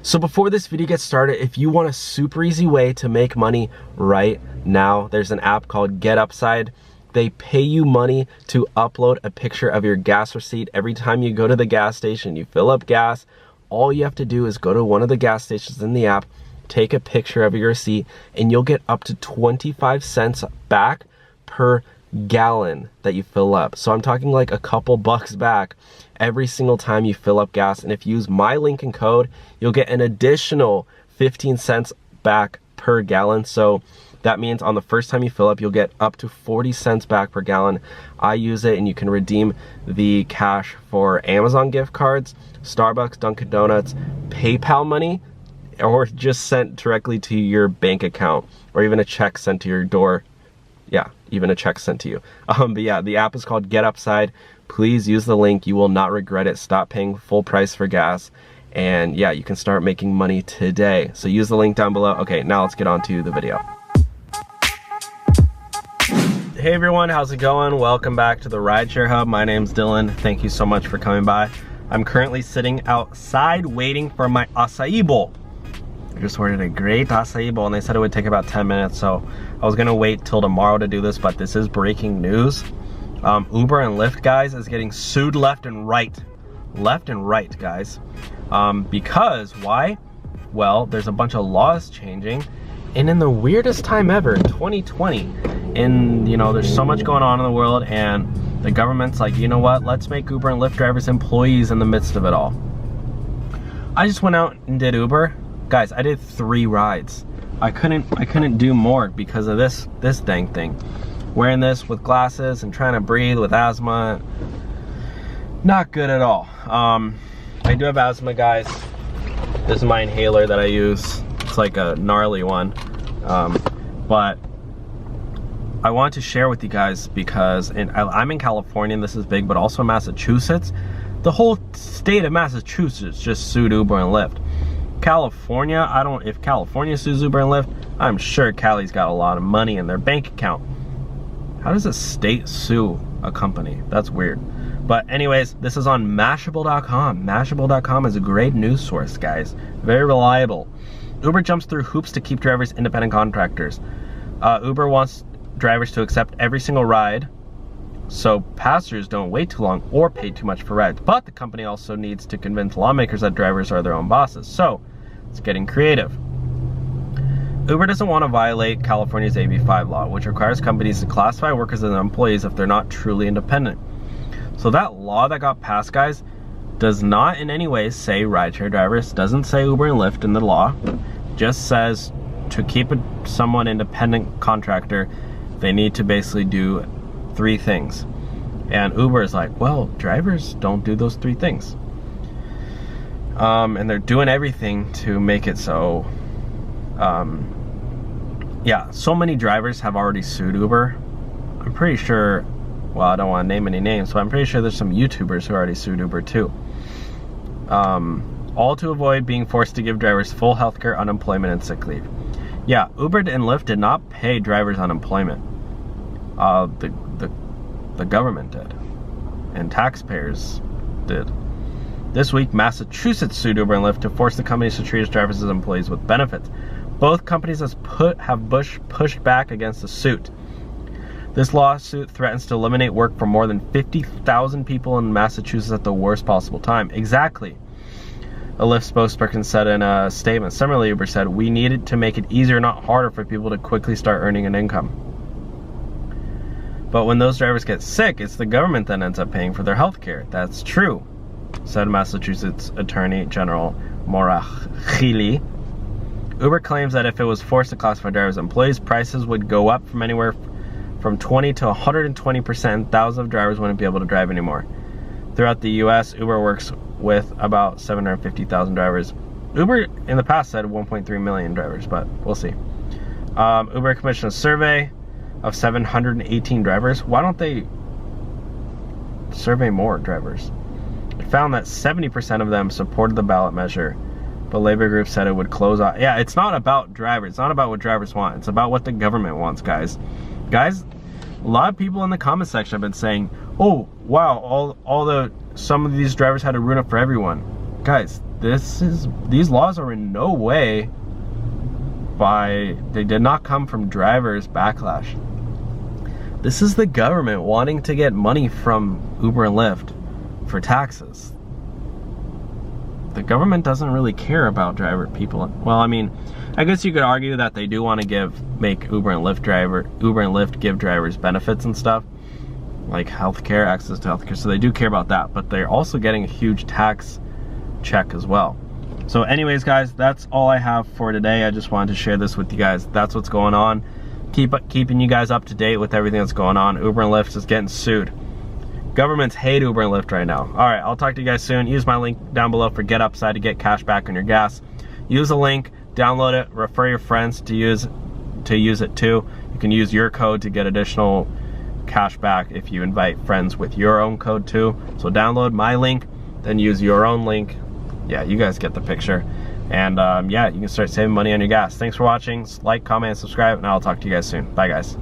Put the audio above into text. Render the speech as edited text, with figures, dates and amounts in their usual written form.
So before this video gets started, if you want a super easy way to make money right now, there's an app called GetUpside. They pay you money to upload a picture of your gas receipt every time you go to the gas station, you fill up gas. All you have to do is go to one of the gas stations in the app, take a picture of your receipt, and you'll get up to 25 cents back per gallon that you fill up. So I'm talking like a couple bucks back every single time you fill up gas. And if you use my link and code, you'll get an additional 15 cents back per gallon. So that means on the first time you fill up, you'll get up to 40 cents back per gallon. I use it, and you can redeem the cash for Amazon gift cards, Starbucks, Dunkin' Donuts, PayPal money, or just sent directly to your bank account, or even a check sent to your door. Yeah, even a check sent to you. But yeah, the app is called GetUpside. Please use the link. You will not regret it. Stop paying full price for gas. And yeah, you can start making money today. So use the link down below. Okay, now let's get on to the video. Hey everyone, how's it going? Welcome back to the Rideshare Hub. My name's Dylan. Thank you so much for coming by. I'm currently sitting outside waiting for my acai bowl. I just ordered a great acai bowl and they said it would take about 10 minutes. So I was gonna wait till tomorrow to do this, but this is breaking news. Uber and Lyft, guys, is getting sued left and right. Left and right, guys. Because, why? Well, there's a bunch of laws changing. And in the weirdest time ever, in 2020, and you know, there's so much going on in the world, and the government's like, you know what, let's make Uber and Lyft drivers employees in the midst of it all. I just went out and did Uber. Guys, I did 3 rides. I couldn't do more because of this dang thing. Wearing this with glasses and trying to breathe with asthma, not good at all. I do have asthma, guys. This is my inhaler that I use. It's like a gnarly one, but I want to share with you guys because I'm in California and this is big, but also Massachusetts. The whole state of Massachusetts just sued Uber and Lyft. California, if California sues Uber and Lyft, I'm sure Cali's got a lot of money in their bank account. How does a state sue a company? That's weird. But anyways, this is on Mashable.com. Mashable.com is a great news source, guys. Very reliable. Uber jumps through hoops to keep drivers independent contractors. Uber wants drivers to accept every single ride so passengers don't wait too long or pay too much for rides. But the company also needs to convince lawmakers that drivers are their own bosses. So it's getting creative. Uber doesn't want to violate California's AB5 law, which requires companies to classify workers as employees if they're not truly independent. So that law that got passed, guys, does not in any way say rideshare drivers, doesn't say Uber and Lyft in the law, just says to keep someone independent contractor, they need to basically do 3 things. And Uber is like, well, drivers don't do those 3 things. And they're doing everything to make it so, yeah, so many drivers have already sued Uber. I'm pretty sure, well, I don't want to name any names, but I'm pretty sure there's some YouTubers who already sued Uber too. All to avoid being forced to give drivers full healthcare, unemployment, and sick leave. Yeah, Uber and Lyft did not pay drivers unemployment. The government did, and taxpayers did. This week, Massachusetts sued Uber and Lyft to force the companies to treat its drivers as employees with benefits. Both companies have pushed back against the suit. This lawsuit threatens to eliminate work for more than 50,000 people in Massachusetts at the worst possible time. Exactly. A Lyft spokesperson said in a statement. Similarly, Uber said, we needed to make it easier, not harder, for people to quickly start earning an income. But when those drivers get sick, it's the government that ends up paying for their health care. That's true, said Massachusetts Attorney General Maura Healey. Uber claims that if it was forced to classify drivers as employees, prices would go up from anywhere from 20 to 120%. Thousands of drivers wouldn't be able to drive anymore. Throughout the U.S., Uber works with about 750,000 drivers. Uber in the past said 1.3 million drivers, but we'll see. Uber commissioned a survey of 718 drivers. Why don't they survey more drivers? It found that 70% of them supported the ballot measure, but labor groups said it would close out. Yeah, it's not about drivers. It's not about what drivers want. It's about what the government wants, guys. Guys, a lot of people in the comment section have been saying, oh, wow, some of these drivers had to ruin it for everyone. Guys, these laws are in no way they did not come from drivers' backlash. This is the government wanting to get money from Uber and Lyft for taxes. The government doesn't really care about people. Well, I mean, I guess you could argue that they do want to make Uber and Lyft give drivers benefits and stuff, like healthcare, access to healthcare. So they do care about that, but they're also getting a huge tax check as well. So anyways, guys, that's all I have for today. I just wanted to share this with you guys. That's what's going on. Keeping you guys up to date with everything that's going on. Uber and Lyft is getting sued. Governments hate Uber and Lyft right now. All right, I'll talk to you guys soon. Use my link down below for GetUpside to get cash back on your gas. Use the link, download it, refer your friends to use it too. You can use your code to get additional cash back if you invite friends with your own code too. So download my link, then use your own link. Yeah, you guys get the picture. And yeah, you can start saving money on your gas. Thanks for watching. Like, comment, and subscribe, and I'll talk to you guys soon. Bye, guys.